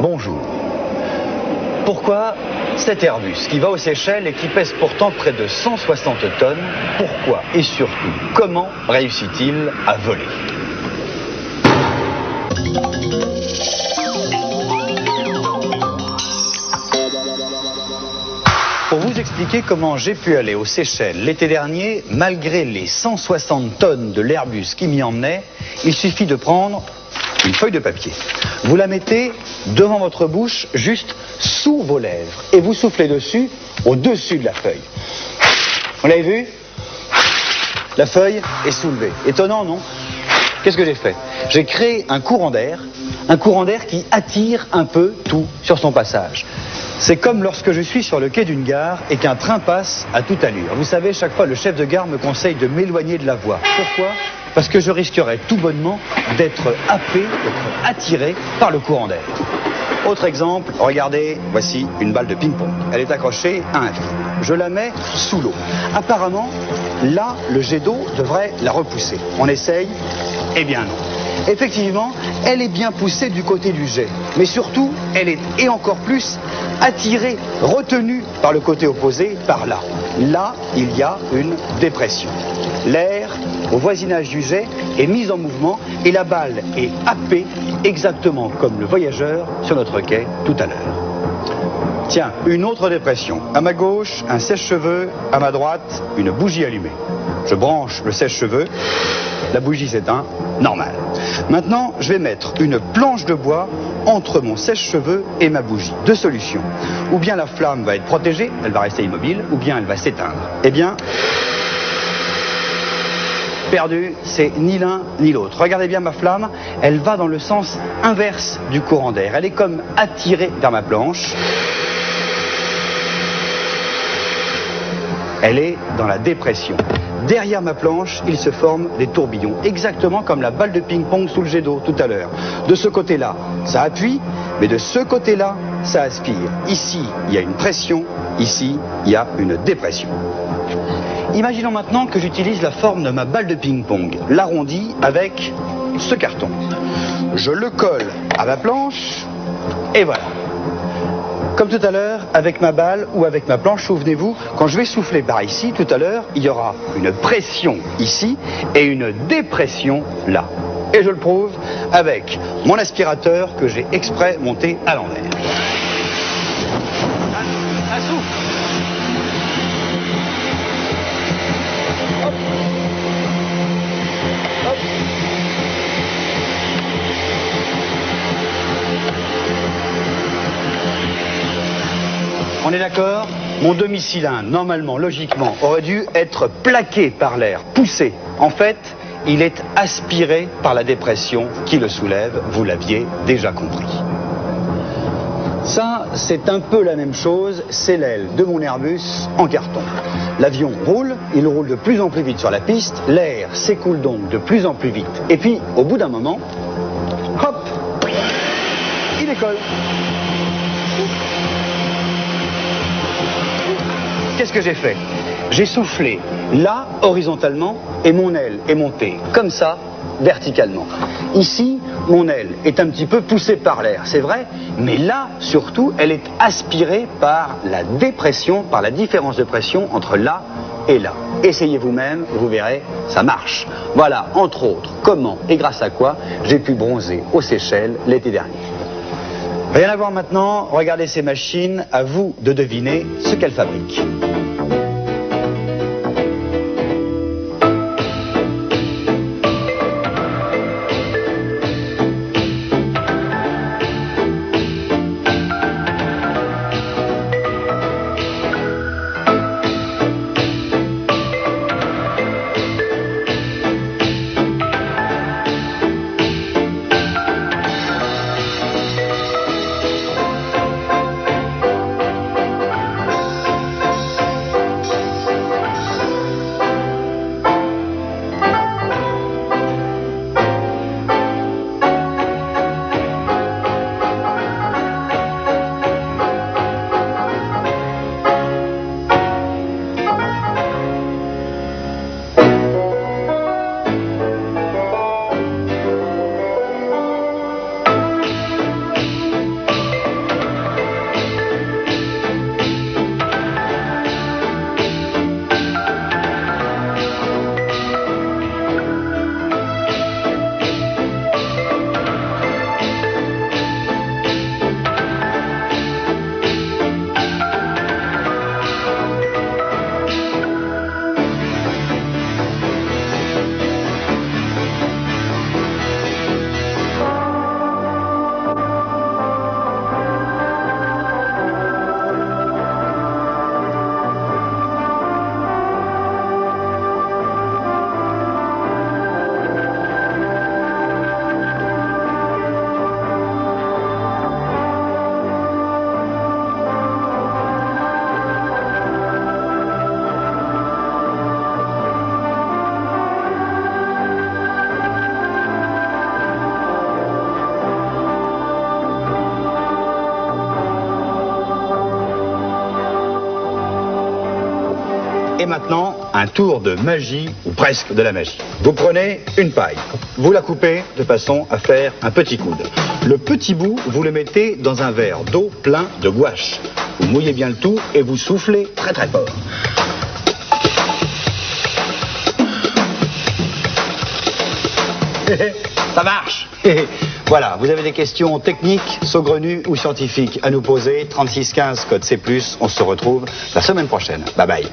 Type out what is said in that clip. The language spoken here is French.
Bonjour. Pourquoi cet Airbus qui va aux Seychelles et qui pèse pourtant près de 160 tonnes, pourquoi et surtout comment réussit-il à voler? Pour vous expliquer comment j'ai pu aller aux Seychelles l'été dernier, malgré les 160 tonnes de l'Airbus qui m'y emmenait, il suffit de prendre une feuille de papier. Vous la mettez devant votre bouche, juste sous vos lèvres, et vous soufflez dessus, au-dessus de la feuille. Vous l'avez vu? La feuille est soulevée. Étonnant, non? Qu'est-ce que j'ai fait? J'ai créé un courant d'air qui attire un peu tout sur son passage. C'est comme lorsque je suis sur le quai d'une gare et qu'un train passe à toute allure. Vous savez, chaque fois, le chef de gare me conseille de m'éloigner de la voie. Pourquoi? Parce que je risquerais tout bonnement d'être happé, d'être attiré par le courant d'air. Autre exemple, regardez, voici une balle de ping-pong. Elle est accrochée à un fil. Je la mets sous l'eau. Apparemment, là, le jet d'eau devrait la repousser. On essaye? Eh bien non. Effectivement, elle est bien poussée du côté du jet. Mais surtout, elle est, et encore plus, attirée, retenue par le côté opposé, par là. Là, il y a une dépression. L'air, au voisinage du jet, est mis en mouvement et la balle est happée, exactement comme le voyageur sur notre quai tout à l'heure. Tiens, une autre dépression. À ma gauche, un sèche-cheveux, à ma droite, une bougie allumée. Je branche le sèche-cheveux, la bougie s'éteint, normal. Maintenant, je vais mettre une planche de bois entre mon sèche-cheveux et ma bougie. Deux solutions. Ou bien la flamme va être protégée, elle va rester immobile, ou bien elle va s'éteindre. Eh bien, perdu, c'est ni l'un ni l'autre. Regardez bien ma flamme, elle va dans le sens inverse du courant d'air. Elle est comme attirée vers ma planche. Elle est dans la dépression. Derrière ma planche, il se forme des tourbillons, exactement comme la balle de ping-pong sous le jet d'eau tout à l'heure. De ce côté-là, ça appuie, mais de ce côté-là, ça aspire. Ici, il y a une pression, ici, il y a une dépression. Imaginons maintenant que j'utilise la forme de ma balle de ping-pong, l'arrondie avec ce carton. Je le colle à ma planche, et voilà. Comme tout à l'heure, avec ma balle ou avec ma planche, souvenez-vous, quand je vais souffler par ici, tout à l'heure, il y aura une pression ici et une dépression là. Et je le prouve avec mon aspirateur que j'ai exprès monté à l'envers. Un souffle. Hop. Hop. On est d'accord? Mon demi-cylindre, normalement, logiquement, aurait dû être plaqué par l'air, poussé. En fait, il est aspiré par la dépression qui le soulève, vous l'aviez déjà compris. Ça, c'est un peu la même chose, c'est l'aile de mon Airbus en carton. L'avion roule, il roule de plus en plus vite sur la piste, l'air s'écoule donc de plus en plus vite. Et puis, au bout d'un moment, hop, il décolle. Qu'est-ce que j'ai fait? J'ai soufflé là, horizontalement, et mon aile est montée comme ça, verticalement. Ici, mon aile est un petit peu poussée par l'air, c'est vrai, mais là, surtout, elle est aspirée par la dépression, par la différence de pression entre là et là. Essayez vous-même, vous verrez, ça marche. Voilà, entre autres, comment et grâce à quoi j'ai pu bronzer aux Seychelles l'été dernier. Rien à voir maintenant, regardez ces machines, à vous de deviner ce qu'elles fabriquent. Et maintenant, un tour de magie, ou presque de la magie. Vous prenez une paille, vous la coupez de façon à faire un petit coude. Le petit bout, vous le mettez dans un verre d'eau plein de gouache. Vous mouillez bien le tout et vous soufflez très très fort. Ça marche. Voilà, vous avez des questions techniques, saugrenues ou scientifiques à nous poser. 36 15 code C+, on se retrouve la semaine prochaine. Bye bye.